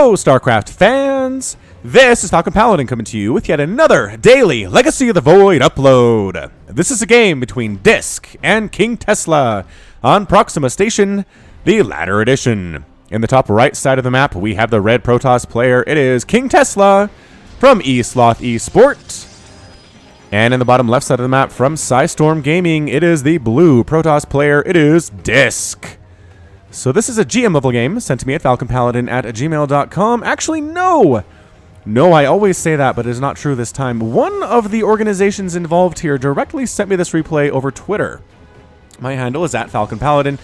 Hello, StarCraft fans! This is Falcon Paladin coming to you with yet another daily Legacy of the Void upload. This is a game between Disk and KingTesla on Proxima Station, the Ladder Edition. In the top right side of the map, we have the red Protoss player. It is KingTesla from eSloth Esport. And in the bottom left side of the map from Storm Gaming, it is the blue Protoss player. It is Disk. So this is a GM level game sent to me at falconpaladin@gmail.com. Actually, no! No, I always say that, but it is not true this time. One of the organizations involved here directly sent me this replay over Twitter. My handle is @falconpaladin.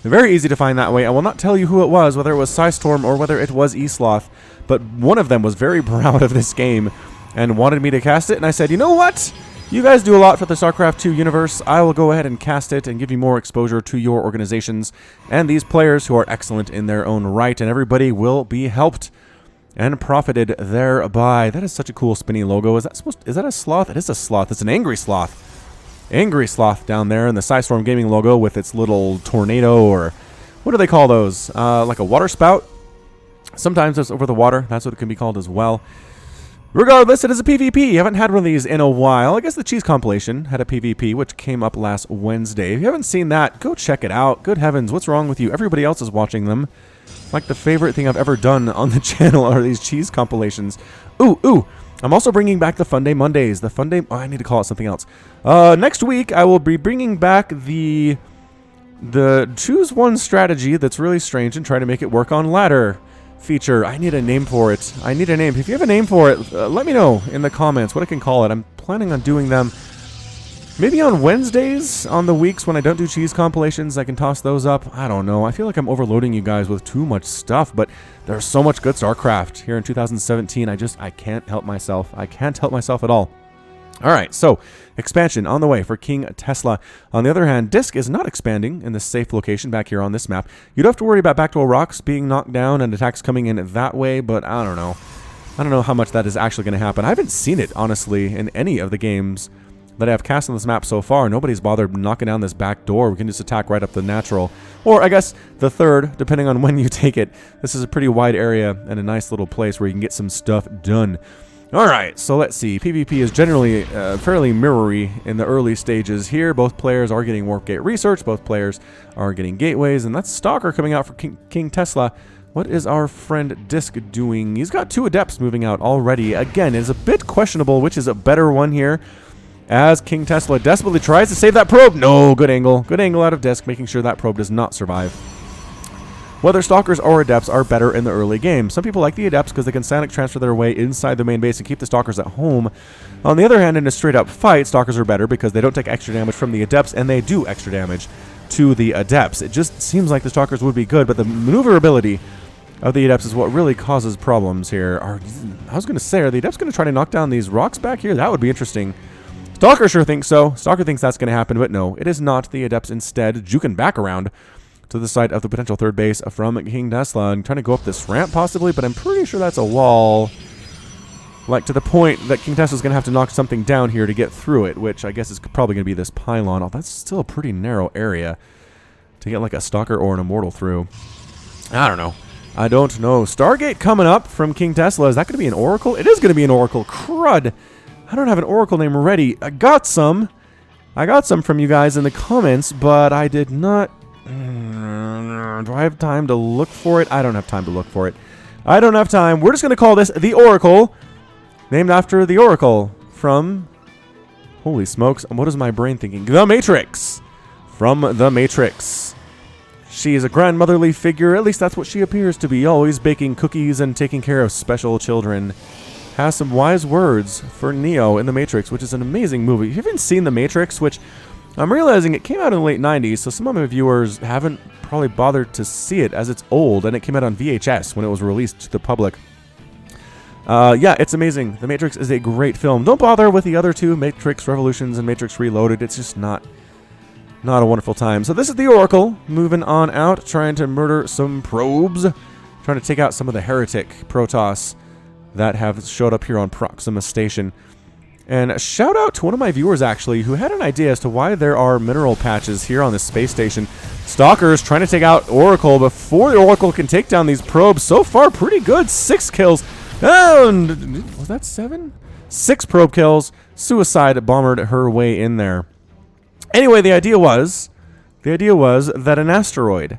Very easy to find that way. I will not tell you who it was, whether it was Storm or whether it was eSloth, but one of them was very proud of this game and wanted me to cast it, and I said, you know what? You guys do a lot for the StarCraft 2 universe. I will go ahead and cast it and give you more exposure to your organizations and these players who are excellent in their own right, and everybody will be helped and profited thereby. That is such a cool spinny logo. Is that a sloth? It is a sloth. It's an angry sloth. Angry sloth down there, and the Storm Gaming logo with its little tornado, or what do they call those? Like a water spout? Sometimes it's over the water. That's what it can be called as well. Regardless, it is a PvP. You haven't had one of these in a while. I guess the Cheese compilation had a PvP, which came up last Wednesday. If you haven't seen that, go check it out. Good heavens, what's wrong with you? Everybody else is watching them. Like the favorite thing I've ever done on the channel are these Cheese compilations. Ooh. I'm also bringing back the Fun Day Mondays. The Fun Day... Oh, I need to call it something else. Next week, I will be bringing back the choose one strategy that's really strange and try to make it work on ladder feature. I need a name for it. I need a name. If you have a name for it, let me know in the comments what I can call it. I'm planning on doing them maybe on Wednesdays, on the weeks when I don't do Cheese compilations. I can toss those up. I don't know. I feel like I'm overloading you guys with too much stuff, but there's so much good StarCraft here in 2017. I can't help myself. I can't help myself at all. All right, so expansion on the way for KingTesla. On the other hand, Disk is not expanding in this safe location back here on this map. You don't have to worry about backdoor rocks being knocked down and attacks coming in that way, but I don't know. I don't know how much that is actually going to happen. I haven't seen it, honestly, in any of the games that I have cast on this map so far. Nobody's bothered knocking down this back door. We can just attack right up the natural. Or, I guess, the third, depending on when you take it. This is a pretty wide area and a nice little place where you can get some stuff done. Alright, so let's see. PvP is generally fairly mirrory in the early stages here. Both players are getting Warp Gate research. Both players are getting gateways. And that's Stalker coming out for KingTesla. What is our friend Disk doing? He's got 2 Adepts moving out already. Again, it's a bit questionable which is a better one here, as KingTesla desperately tries to save that probe. No, good angle. Good angle out of Disk, making sure that probe does not survive. Whether Stalkers or Adepts are better in the early game. Some people like the Adepts because they can sonic transfer their way inside the main base and keep the Stalkers at home. On the other hand, in a straight-up fight, Stalkers are better because they don't take extra damage from the Adepts, and they do extra damage to the Adepts. It just seems like the Stalkers would be good, but the maneuverability of the Adepts is what really causes problems here. I was going to say, are the Adepts going to try to knock down these rocks back here? That would be interesting. Stalker sure thinks so. Stalker thinks that's going to happen, but no, it is not. The Adepts instead juking back around to the side of the potential third base from KingTesla and trying to go up this ramp possibly, but I'm pretty sure that's a wall. Like, to the point that KingTesla's going to have to knock something down here to get through it, which I guess is probably going to be this pylon. Oh, that's still a pretty narrow area to get like a Stalker or an Immortal through. I don't know. I don't know. Stargate coming up from KingTesla. Is that going to be an Oracle? It is going to be an Oracle. Crud. I don't have an Oracle name ready. I got some from you guys in the comments, but I did not... Do I have time to look for it? I don't have time to look for it. I don't have time. We're just going to call this the Oracle, named after the Oracle from... Holy smokes. What is my brain thinking? The Matrix. From The Matrix. She is a grandmotherly figure. At least that's what she appears to be. Always baking cookies and taking care of special children. Has some wise words for Neo in The Matrix, which is an amazing movie. If you haven't seen The Matrix, which I'm realizing it came out in the late 90s, so some of my viewers haven't probably bothered to see it as it's old, and it came out on VHS when it was released to the public. Yeah, it's amazing. The Matrix is a great film. Don't bother with the other two, Matrix Revolutions and Matrix Reloaded. It's just not a wonderful time. So this is the Oracle, moving on out, trying to murder some probes, trying to take out some of the heretic Protoss that have showed up here on Proxima Station. And a shout out to one of my viewers, actually, who had an idea as to why there are mineral patches here on this space station. Stalkers trying to take out Oracle before the Oracle can take down these probes. So far, pretty good. 6 kills. And was that 7? 6 probe kills. Suicide bombered her way in there. Anyway, the idea was that an asteroid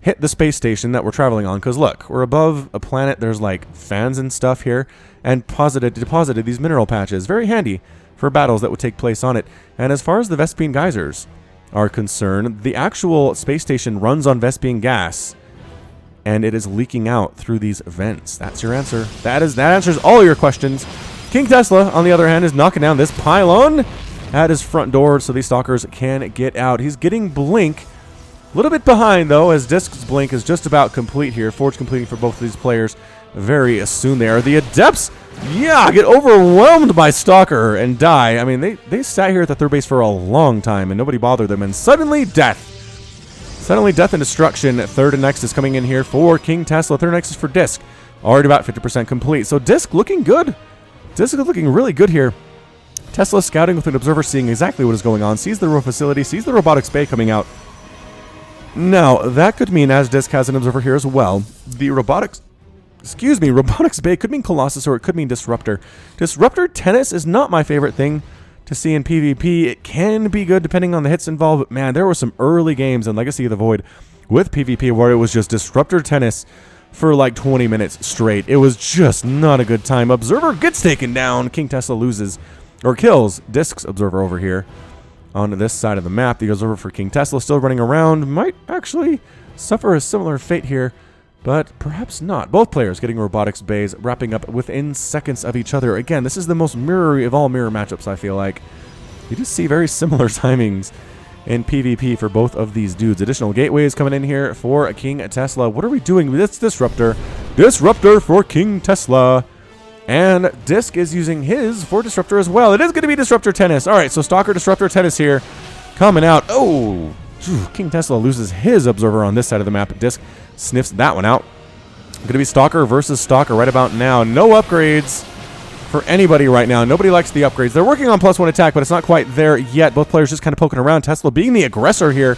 hit the space station that we're traveling on. Because look, we're above a planet. There's like fans and stuff here, and deposited these mineral patches. Very handy for battles that would take place on it. And as far as the Vespene geysers are concerned, the actual space station runs on Vespene gas, and it is leaking out through these vents. That's your answer. That answers all your questions. KingTesla, on the other hand, is knocking down this pylon at his front door so these stalkers can get out. He's getting blink. A little bit behind, though, as Disc's blink is just about complete here. Forge completing for both of these players very soon there. The Adepts, yeah, get overwhelmed by Stalker and die. I mean, they sat here at the third base for a long time, and nobody bothered them. And suddenly, death. Suddenly, death and destruction. Third and next is coming in here for KingTesla. Third next is for Disc. Already about 50% complete. So Disc looking good. Disc is looking really good here. Tesla scouting with an observer, seeing exactly what is going on. Sees the row facility, sees the robotics bay coming out. Now, that could mean, as Disc has an observer here as well, the robotics bay could mean Colossus, or it could mean Disruptor. Disruptor tennis is not my favorite thing to see in PvP. It can be good depending on the hits involved, but man, there were some early games in Legacy of the Void with PvP where it was just Disruptor tennis for like 20 minutes straight. It was just not a good time. Observer gets taken down. KingTesla loses, or kills, Disc's observer over here. On this side of the map, the observer for KingTesla still running around. Might actually suffer a similar fate here, but perhaps not. Both players getting robotics bays, wrapping up within seconds of each other. Again, this is the most mirror-y of all mirror matchups, I feel like. You just see very similar timings in PvP for both of these dudes. Additional gateways coming in here for KingTesla. What are we doing with this Disruptor? Disruptor for KingTesla. And Disc is using his for Disruptor as well. It is going to be Disruptor tennis. All right, so Stalker Disruptor tennis here coming out. Oh, KingTesla loses his observer on this side of the map. Disc sniffs that one out. Going to be Stalker versus Stalker right about now. No upgrades for anybody right now. Nobody likes the upgrades. They're working on +1 attack, but it's not quite there yet. Both players just kind of poking around. Tesla being the aggressor here.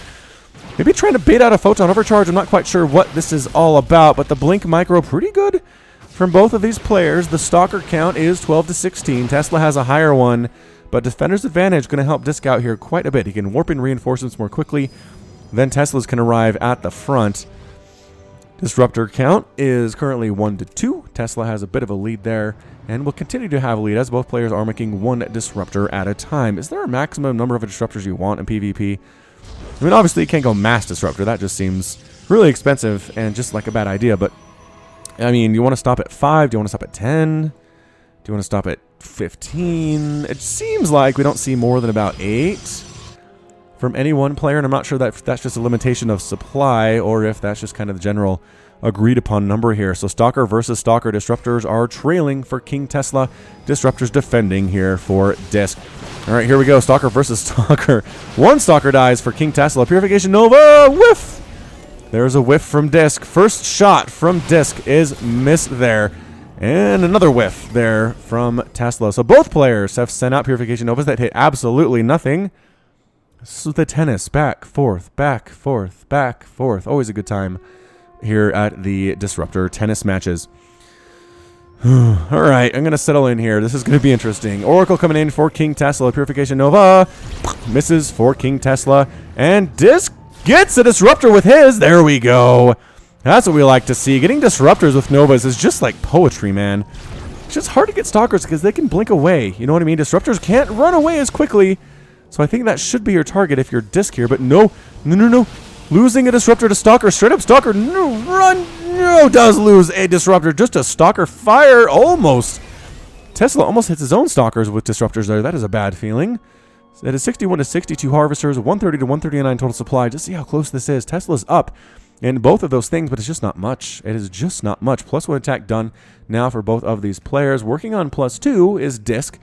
Maybe trying to bait out a photon overcharge. I'm not quite sure what this is all about, but the blink micro pretty good from both of these players. The Stalker count is 12 to 16. Tesla has a higher one, but Defender's Advantage going to help Disc out here quite a bit. He can warp in reinforcements more quickly. Then Teslas can arrive at the front. Disruptor count is currently 1 to 2. Tesla has a bit of a lead there, and will continue to have a lead as both players are making one Disruptor at a time. Is there a maximum number of Disruptors you want in PvP? I mean, obviously you can't go mass Disruptor. That just seems really expensive and just like a bad idea, but I mean, you want to stop at 5? Do you want to stop at 10? Do you want to stop at 15? It seems like we don't see more than about 8 from any one player, and I'm not sure that if that's just a limitation of supply or if that's just kind of the general agreed upon number here. So Stalker versus Stalker. Disruptors are trailing for KingTesla. Disruptors defending here for Disc. All right, here we go. Stalker versus Stalker. One Stalker dies for KingTesla. Purification Nova. Whiff! There's a whiff from Disc. First shot from Disc is missed there. And another whiff there from Tesla. So both players have sent out Purification Novas that hit absolutely nothing. So the tennis, back, forth, back, forth, back, forth. Always a good time here at the Disruptor tennis matches. All right, I'm going to settle in here. This is going to be interesting. Oracle coming in for KingTesla. Purification Nova misses for KingTesla. And Disc gets a Disruptor with his. There we go. That's what we like to see. Getting Disruptors with Novas is just like poetry, man. It's just hard to get Stalkers because they can blink away. You know what I mean? Disruptors can't run away as quickly. So I think that should be your target if you're Disc here. But no. Losing a Disruptor to Stalker. Straight up Stalker. No, run. No, does lose a Disruptor. Just a Stalker fire. Almost. Tesla almost hits his own Stalkers with Disruptors there. That is a bad feeling. That is 61 to 62 Harvesters. 130 to 139 total supply. Just see how close this is. Tesla's up in both of those things, but it's just not much. It is just not much. +1 attack done now for both of these players. Working on +2 is Disc.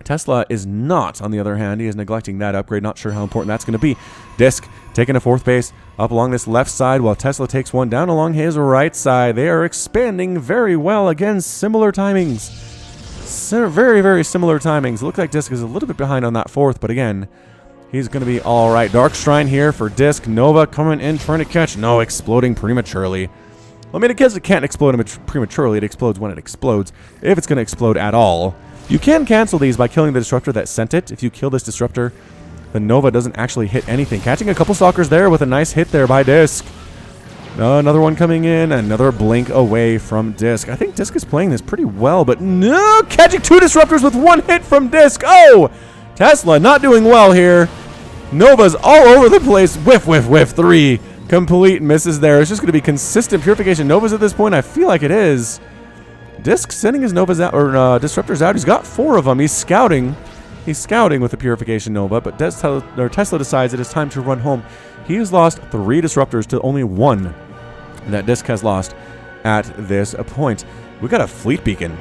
Tesla is not, on the other hand. He is neglecting that upgrade. Not sure how important that's going to be. Disc taking a 4th base up along this left side while Tesla takes one down along his right side. They are expanding very well. Again, similar timings. Very, very similar timings. Look like Disc is a little bit behind on that fourth, but again, he's going to be all right. Dark Shrine here for Disc. Nova coming in, trying to catch. No, exploding prematurely. Well, I mean, it can't explode prematurely. It explodes when it explodes, if it's going to explode at all. You can cancel these by killing the disruptor that sent it. If you kill this disruptor, the Nova doesn't actually hit anything. Catching a couple stalkers there with a nice hit there by Disc. Another one coming in, another blink away from Disc. I think Disc is playing this pretty well, but no, catching two disruptors with one hit from Disc. Oh, Tesla not doing well here. Nova's all over the place. Whiff, whiff, whiff. 3 complete misses there. It's just going to be consistent purification Novas at this point. I feel like it is. Disc sending his Novas out, or disruptors out. He's got 4 of them. He's scouting. He's scouting with the purification Nova, but Tesla decides it is time to run home. He has lost 3 disruptors to only 1 that Disc has lost at this point. We got a fleet beacon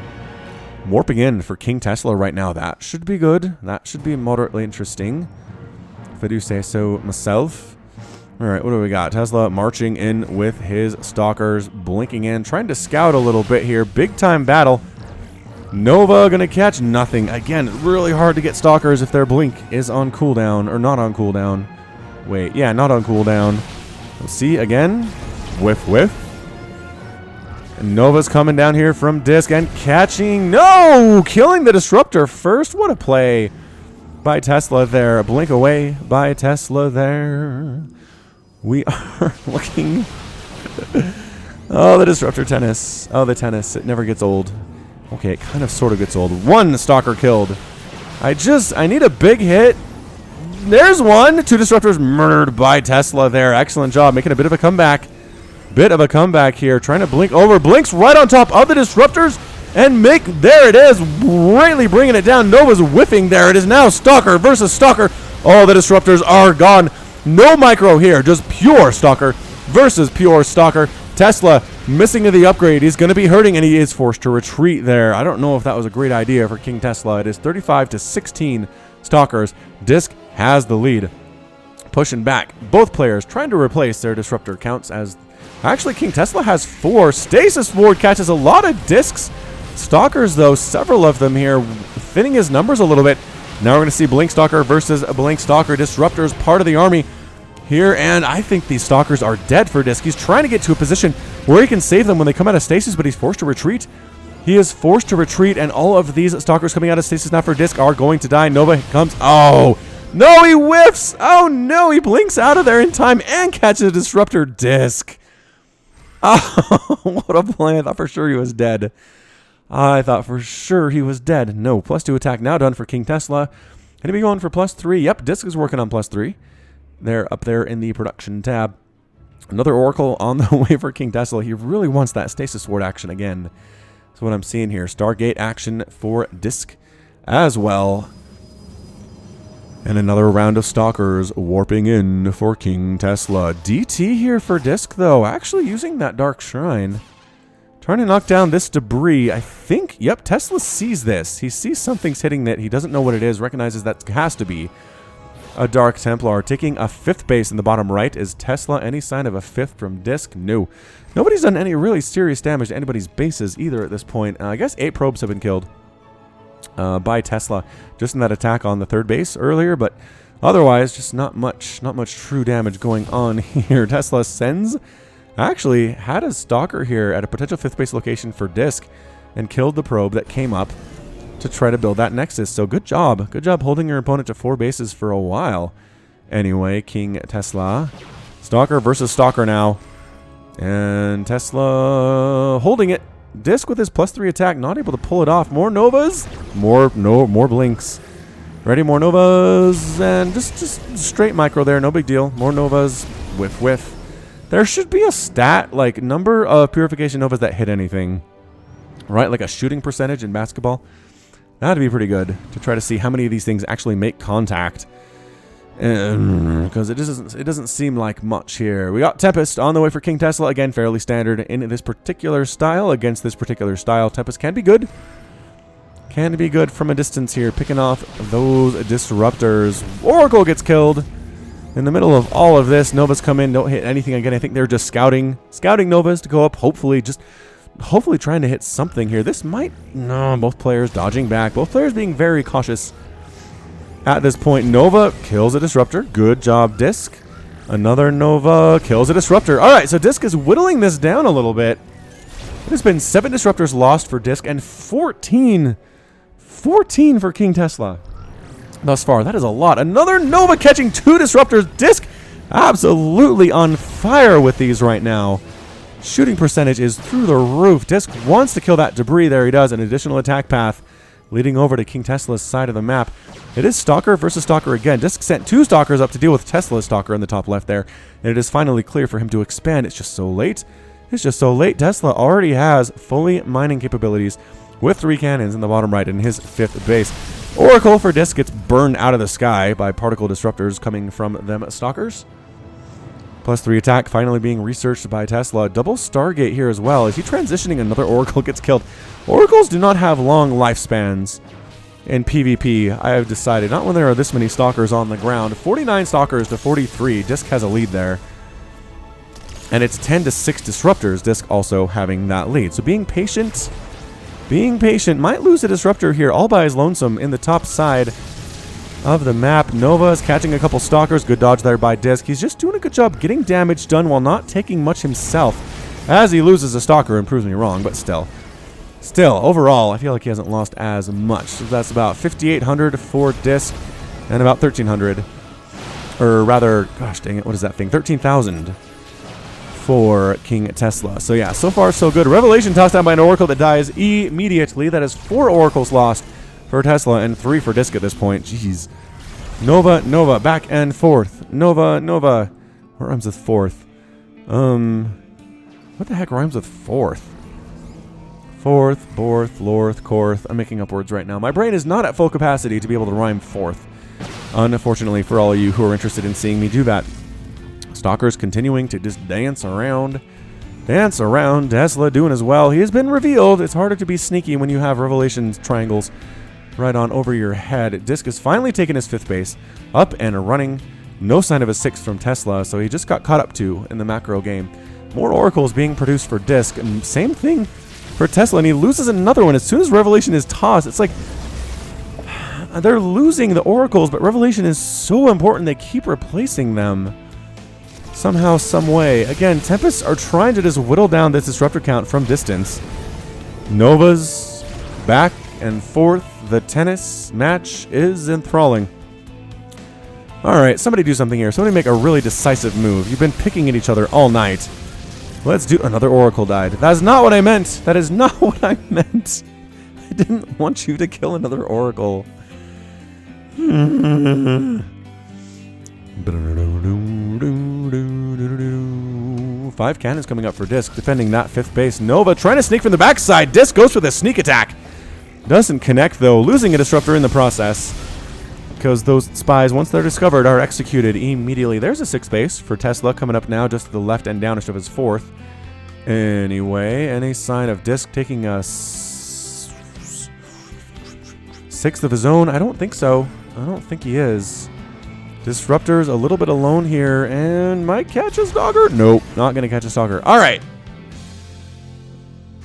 warping in for KingTesla right now. That should be good. That should be moderately interesting, if I do say so myself. All right, what do we got? Tesla marching in with his stalkers, blinking in, trying to scout a little bit here. Big time battle. Nova gonna catch nothing. Again, really hard to get stalkers if their blink is on cooldown, or not on cooldown. Wait, yeah, not on cooldown. Let's see again. Whiff, whiff. And Nova's coming down here from Disc and catching. No! Killing the disruptor first. What a play by Tesla there. A blink away by Tesla there. We are looking. Oh, the disruptor tennis. Oh, the tennis. It never gets old. Okay, it kind of sort of gets old. 1 stalker killed. I need a big hit. There's 1. 2 disruptors murdered by Tesla there. Excellent job. Making a bit of a comeback. Bit of a comeback here. Trying to blink over. Blinks right on top of the disruptors. And there it is. Greatly bringing it down. Nova's whiffing there. It is now Stalker versus Stalker. Oh, the disruptors are gone. No micro here. Just pure Stalker versus pure Stalker. Tesla missing the upgrade. He's going to be hurting, and he is forced to retreat there. I don't know if that was a great idea for KingTesla. It is 35-16 Stalkers. Disc has the lead. Pushing back. Both players trying to replace their disruptor counts as... Actually, KingTesla has 4. Stasis Ward catches a lot of Discs. Stalkers, though, several of them here, thinning his numbers a little bit. Now we're going to see Blink Stalker versus a Blink Stalker. Disruptors, part of the army here, and I think these Stalkers are dead for Disc. He's trying to get to a position where he can save them when they come out of stasis, but he's forced to retreat. He is forced to retreat, and all of these Stalkers coming out of stasis now for Disc are going to die. Nova comes... Oh! No, he whiffs! Oh, no! He blinks out of there in time and catches a Disruptor. Disc. Oh, what a play. I thought for sure he was dead. I thought for sure he was dead. No, +2 attack now done for KingTesla. Going to be going for +3. Yep, Disc is working on +3. They're up there in the production tab. Another Oracle on the way for KingTesla. He really wants that Stasis Ward action again. That's what I'm seeing here. Stargate action for Disc as well. And another round of Stalkers warping in for KingTesla. DT here for Disc, though. Actually using that Dark Shrine. Trying to knock down this debris. I think, yep, Tesla sees this. He sees something's hitting it. He doesn't know what it is. Recognizes that has to be a Dark Templar. Taking a 5th base in the bottom right. Is Tesla any sign of a 5th from Disc? No. Nobody's done any really serious damage to anybody's bases either at this point. I guess 8 probes have been killed by Tesla just in that attack on the 3rd base earlier, but otherwise just not much true damage going on here. Tesla sends... Actually had a Stalker here at a potential 5th base location for Disc and killed the probe that came up to try to build that Nexus. So good job. Good job holding your opponent to 4 bases for a while. Anyway, KingTesla. Stalker versus Stalker now. And Tesla holding it. Disc with his +3 attack, not able to pull it off. More Novas. More blinks. Ready, more Novas. And just straight micro there, no big deal. More Novas. Whiff, whiff. There should be a stat, like number of Purification Novas that hit anything. Right, like a shooting percentage in basketball. That'd be pretty good to try to see how many of these things actually make contact. Because it doesn't seem like much here. We got Tempest on the way for KingTesla. Again, fairly standard in this particular style. Against this particular style, Tempest can be good. Can be good from a distance here. Picking off those disruptors. Oracle gets killed. In the middle of all of this, Novas come in, don't hit anything again. I think they're just scouting Novas to go up. Hopefully just hopefully trying to hit something here. This might... No, both players dodging back. Both players being very cautious at this point. Nova kills a disruptor. Good job, Disc. Another Nova kills a disruptor. All right, so Disc is whittling this down a little bit. It has been 7 disruptors lost for Disc and 14 for KingTesla thus far. That is a lot. Another Nova catching 2 disruptors. Disc absolutely on fire with these right now. Shooting percentage is through the roof. Disc wants to kill that debris. There he does. An additional attack path leading over to KingTesla's side of the map. It is Stalker versus Stalker again. Disc sent 2 Stalkers up to deal with Tesla's Stalker in the top left there. And it is finally clear for him to expand. It's just so late. It's just so late. Tesla already has fully mining capabilities with 3 cannons in the bottom right in his 5th base. Oracle for Disc gets burned out of the sky by particle disruptors coming from them Stalkers. +3 attack finally being researched by Tesla. Double Stargate here as well. Is he transitioning? Another Oracle gets killed. Oracles do not have long lifespans in PvP, I have decided. Not when there are this many Stalkers on the ground. 49 Stalkers to 43. Disc has a lead there. And it's 10 to 6 disruptors. Disc also having that lead. So being patient might lose a disruptor here all by his lonesome in the top side of the map. Nova is catching a couple Stalkers. Good dodge there by Disc. He's just doing a good job getting damage done while not taking much himself. As he loses a Stalker and proves me wrong, but still, overall, I feel like he hasn't lost as much. So that's about 5,800 for Disc and about 1,300, or rather, gosh dang it, what is that thing? 13,000 for KingTesla. So yeah, so far so good. Revelation tossed down by an Oracle that dies immediately. That is 4 Oracles lost for Tesla and 3 for Disc at this point. Jeez. Nova, back and forth. Nova. What rhymes with fourth? What the heck rhymes with fourth? Fourth, fourth, lorth, corth. I'm making up words right now. My brain is not at full capacity to be able to rhyme fourth. Unfortunately for all of you who are interested in seeing me do that. Stalker's continuing to just dance around. Tesla doing as well. He has been revealed. It's harder to be sneaky when you have Revelation triangles right on over your head. Disc has finally taken his 5th base, up and running. No sign of a 6th from Tesla, so he just got caught up to in the macro game. More Oracles being produced for Disc, and same thing for Tesla, and he loses another one. As soon as Revelation is tossed, it's like they're losing the Oracles, but Revelation is so important they keep replacing them somehow, some way. Again, Tempests are trying to just whittle down this disruptor count from distance. Nova's back and forth. The tennis match is enthralling. Alright, somebody do something here. Somebody make a really decisive move. You've been picking at each other all night. Let's do... Another Oracle died. That is not what I meant. That is not what I meant. I didn't want you to kill another Oracle. 5 cannons coming up for Disc, defending that 5th base. Nova trying to sneak from the backside. Disc goes with a sneak attack. Doesn't connect, though, losing a disruptor in the process. Because those spies, once they're discovered, are executed immediately. There's a 6th base for Tesla coming up now, just to the left and downish of his 4th. Anyway, any sign of Disc taking a 6th of his own? I don't think so. I don't think he is. Disruptor's a little bit alone here, and might catch a Stalker? Nope, not going to catch a Stalker. All right.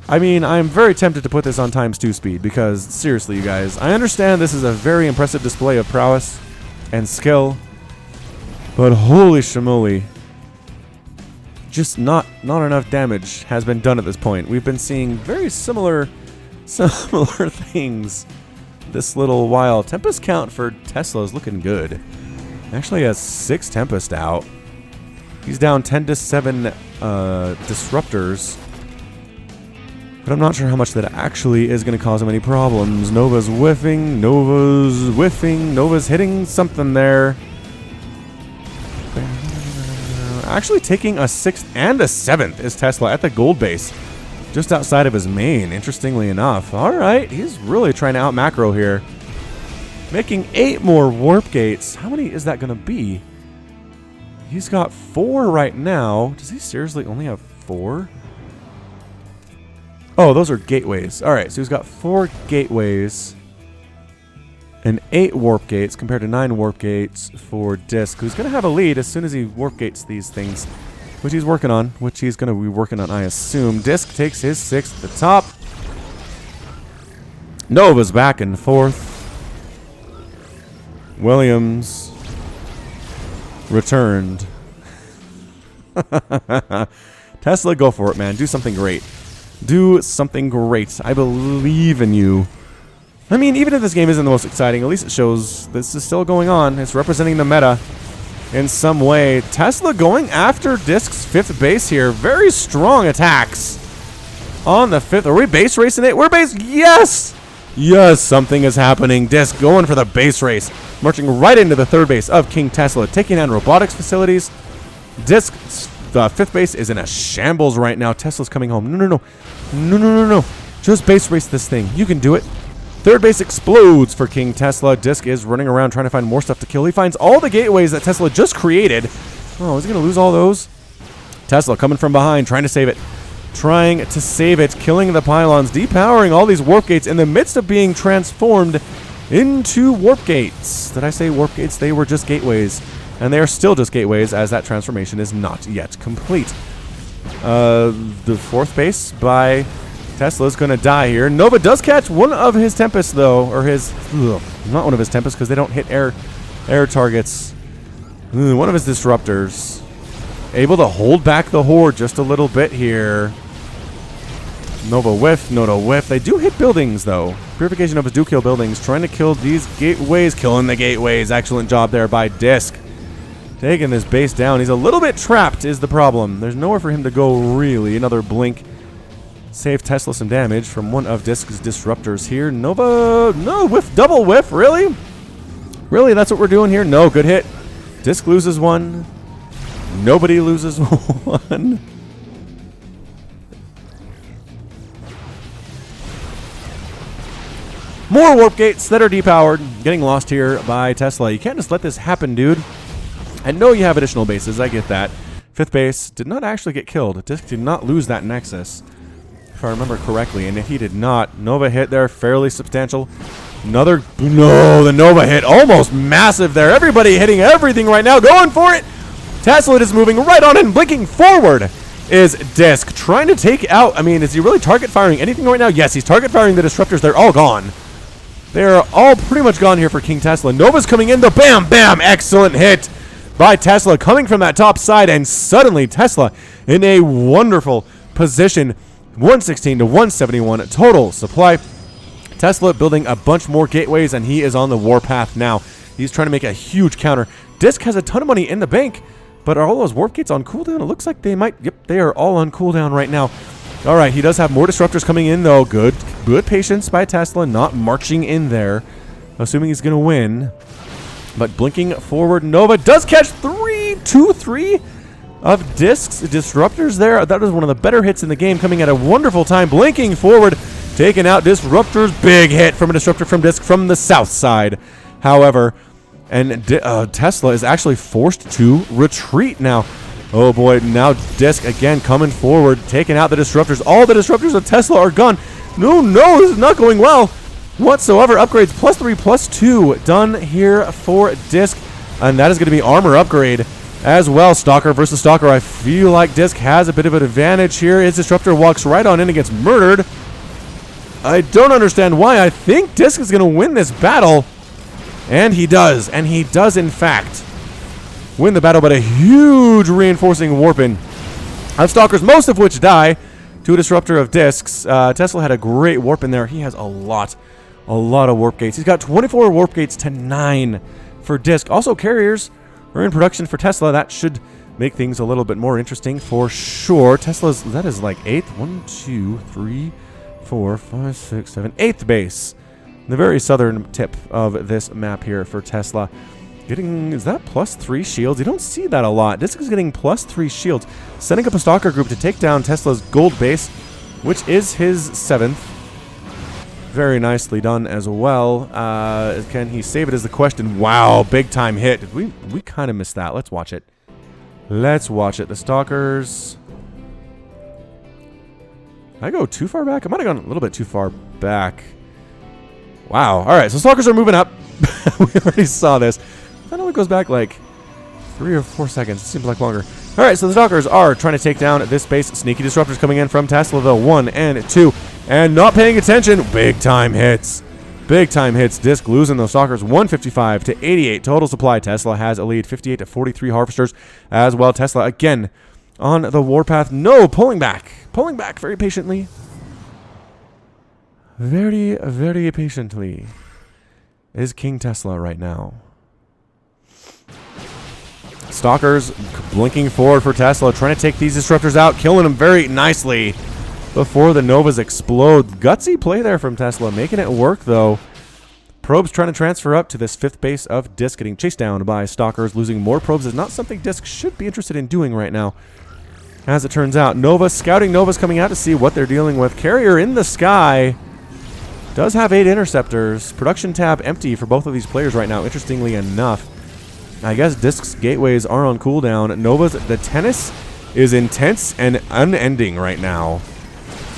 I mean, I'm very tempted to put this on ×2 speed because, seriously, you guys, I understand this is a very impressive display of prowess and skill, but holy shamoly, just not enough damage has been done at this point. We've been seeing very similar things this little while. Tempest count for Tesla is looking good. Actually has 6 Tempest out. He's down 10 to 7 disruptors. But I'm not sure how much that actually is going to cause him any problems. Nova's whiffing. Nova's hitting something there. Actually taking a 6th and a 7th is Tesla at the gold base. Just outside of his main, interestingly enough. Alright, he's really trying to out-macro here. Making 8 more warp gates. How many is that going to be? He's got 4 right now. Does he seriously only have 4? Oh, those are gateways. Alright, so he's got 4 gateways and 8 warp gates compared to 9 warp gates for Disc, who's going to have a lead as soon as he warp gates these things which he's working on, which he's going to be working on, I assume. Disc takes his 6th at the top. Nova's back and forth. Williams returned. Tesla, go for it, man. Do something great. Do something great. I believe in you. I mean, even if this game isn't the most exciting, at least it shows this is still going on. It's representing the meta in some way. Tesla going after Disc's 5th base here. Very strong attacks on the 5th. Are we base racing it? We're base. Yes! Yes, something is happening. Disc going for the base race. Marching right into the 3rd base of KingTesla. Taking down robotics facilities. Disc's 5th base is in a shambles right now. Tesla's coming home. No. Just base race this thing. You can do it. 3rd base explodes for KingTesla. Disc is running around trying to find more stuff to kill. He finds all the gateways that Tesla just created. Oh, is he going to lose all those? Tesla coming from behind, trying to save it. Trying to save it, killing the pylons, depowering all these warp gates in the midst of being transformed into warp gates. Did I say warp gates? They were just gateways. And they are still just gateways, as that transformation is not yet complete. The 4th base by Tesla is going to die here. Nova does catch one of his Tempests, though. Or his... not one of his Tempests, because they don't hit air targets. One of his Disruptors. Able to hold back the Horde just a little bit here. Nova whiff, Nova whiff. They do hit buildings, though. Purification Novas do kill buildings. Trying to kill these gateways. Killing the gateways. Excellent job there by Disc. Taking this base down. He's a little bit trapped is the problem. There's nowhere for him to go, really. Another blink. Save Tesla some damage from one of Disc's Disruptors here. Nova, no, whiff, double whiff, really? Really, that's what we're doing here? No, good hit. Disc loses one. Nobody loses one. More warp gates that are depowered. Getting lost here by Tesla. You can't just let this happen, dude. I know you have additional bases. I get that. 5th base did not actually get killed. Disc did not lose that Nexus, if I remember correctly. And if he did not, Nova hit there, fairly substantial. Another, no, the Nova hit, almost massive there. Everybody hitting everything right now, going for it. Tesla is moving right on and blinking forward is Disc. Trying to take out, I mean, is he really target firing anything right now? Yes, he's target firing the Disruptors. They're all gone. They're all pretty much gone here for KingTesla. Nova's coming in, the bam, bam, excellent hit by Tesla coming from that top side, and suddenly Tesla in a wonderful position. 116 to 171 total supply. Tesla building a bunch more gateways, and he is on the warpath now. He's trying to make a huge counter. Disc has a ton of money in the bank, but are all those warp gates on cooldown? It looks like they might. Yep, they are all on cooldown right now. All right, he does have more Disruptors coming in, though. Good patience by Tesla, not marching in there, assuming he's going to win. But blinking forward, Nova does catch 3 of Disc's Disruptors there. That was one of the better hits in the game, coming at a wonderful time. Blinking forward, taking out Disruptors. Big hit from a Disruptor from Disc from the south side. However, and Tesla is actually forced to retreat now. Oh boy, now Disc again coming forward, taking out the Disruptors. All the Disruptors of Tesla are gone. No, this is not going well whatsoever. Upgrades +3, +2 done here for Disc. And that is going to be armor upgrade as well. Stalker versus Stalker. I feel like Disc has a bit of an advantage here. His Disruptor walks right on in and gets murdered. I don't understand why. I think Disc is going to win this battle. And he does. And he does, in fact, win the battle, but a huge reinforcing warping of Stalkers, most of which die to a Disruptor of Discs. Tesla had a great warp in there. He has a lot of warp gates. He's got 24 warp gates to 9 for Disc. Also, carriers are in production for Tesla. That should make things a little bit more interesting for sure. Tesla's, that is like 8th. 1, 2, 3, 4, 5, 6, 7, 8th base. The very southern tip of this map here for Tesla. Getting, is that +3 shields? You don't see that a lot. Disc is getting +3 shields. Setting up a Stalker group to take down Tesla's gold base, which is his 7th. Very nicely done as well. Can he save it is the question. Wow, big time hit. We kind of missed that. Let's watch it. Let's watch it. The Stalkers. Did I go too far back? I might have gone a little bit too far back. Wow. All right, so Stalkers are moving up. We already saw this. I know it goes back like 3 or 4 seconds. It seems like longer. All right, so the Stalkers are trying to take down this base. Sneaky disruptors coming in from Tesla, though. 1 and 2. And not paying attention. Big time hits. Big time hits. Disc losing those Stalkers 155 to 88 total supply. Tesla has a lead 58 to 43 harvesters as well. Tesla again on the warpath. No, pulling back. Pulling back very patiently. Very, very patiently is KingTesla right now. Stalkers blinking forward for Tesla, trying to take these disruptors out, killing them very nicely before the Novas explode. Gutsy play there from Tesla, making it work though. Probes trying to transfer up to this 5th base of Disc, getting chased down by Stalkers. Losing more probes is not something Disc should be interested in doing right now. As it turns out, Nova, scouting Novas coming out to see what they're dealing with. Carrier in the sky. Does have 8 interceptors. Production tab empty for both of these players right now, interestingly enough. I guess Disc's gateways are on cooldown. Nova's, the tennis is intense and unending right now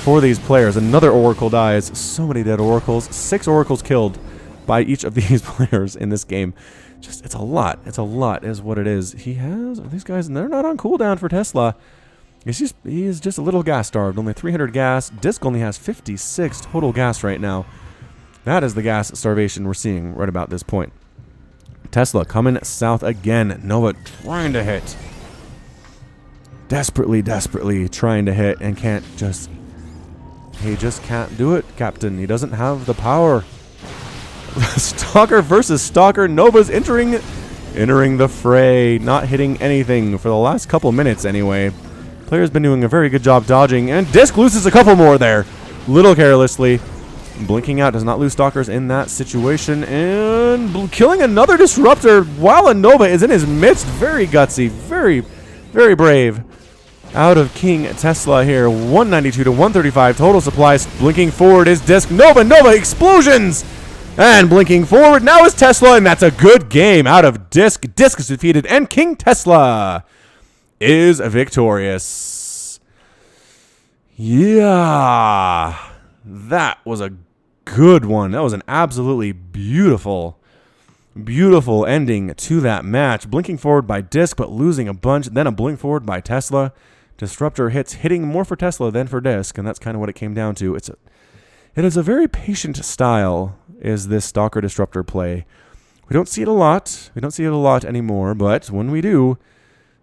for these players. Another Oracle dies. So many dead Oracles. 6 Oracles killed by each of these players in this game. Just, it's a lot. It's a lot is what it is. He has, these guys, they're not on cooldown for Tesla. He is just a little gas starved. Only 300 gas. Disc only has 56 total gas right now. That is the gas starvation we're seeing right about this point. Tesla coming south again. Nova trying to hit. Desperately, desperately trying to hit and can't just... He just can't do it, Captain. He doesn't have the power. Stalker versus Stalker. Nova's entering the fray. Not hitting anything for the last couple minutes anyway. Player's been doing a very good job dodging. And Disc loses a couple more there. Little carelessly. Blinking out does not lose Stalkers in that situation. And killing another disruptor while a Nova is in his midst. Very gutsy. Very, very brave. Out of KingTesla here. 192 to 135 total supplies. Blinking forward is Disc. Nova explosions! And blinking forward now is Tesla. And that's a good game out of Disc. Disc is defeated. And KingTesla is victorious. Yeah. That was a good one. That was an absolutely beautiful, beautiful ending to that match. Blinking forward by Disc, but losing a bunch. Then a blink forward by Tesla. Disruptor hits, hitting more for Tesla than for Disc, and that's kind of what it came down to. It is a very patient style, is this Stalker Disruptor play. We don't see it a lot. We don't see it a lot anymore, but when we do,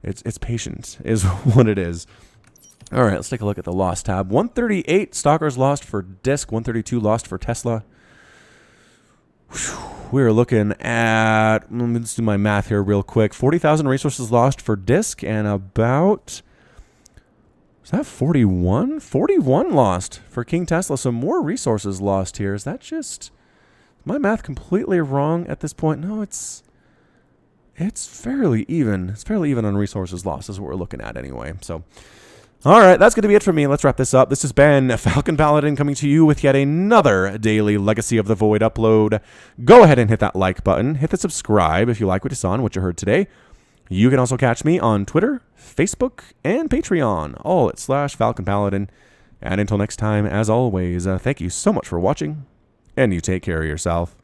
it's patient, is what it is. All right, let's take a look at the loss tab. 138 Stalkers lost for Disc, 132 lost for Tesla. We're looking at, let's do my math here real quick. 40,000 resources lost for Disc and about, is that 41? 41 lost for KingTesla. So more resources lost here. Is that just, my math completely wrong at this point? No, it's fairly even. It's fairly even on resources lost is what we're looking at anyway. So, all right, that's going to be it for me. Let's wrap this up. This has been Falcon Paladin coming to you with yet another daily Legacy of the Void upload. Go ahead and hit that like button. Hit the subscribe if you like what you saw and what you heard today. You can also catch me on Twitter, Facebook, and Patreon, all at /Falcon Paladin. And until next time, as always, thank you so much for watching, and you take care of yourself.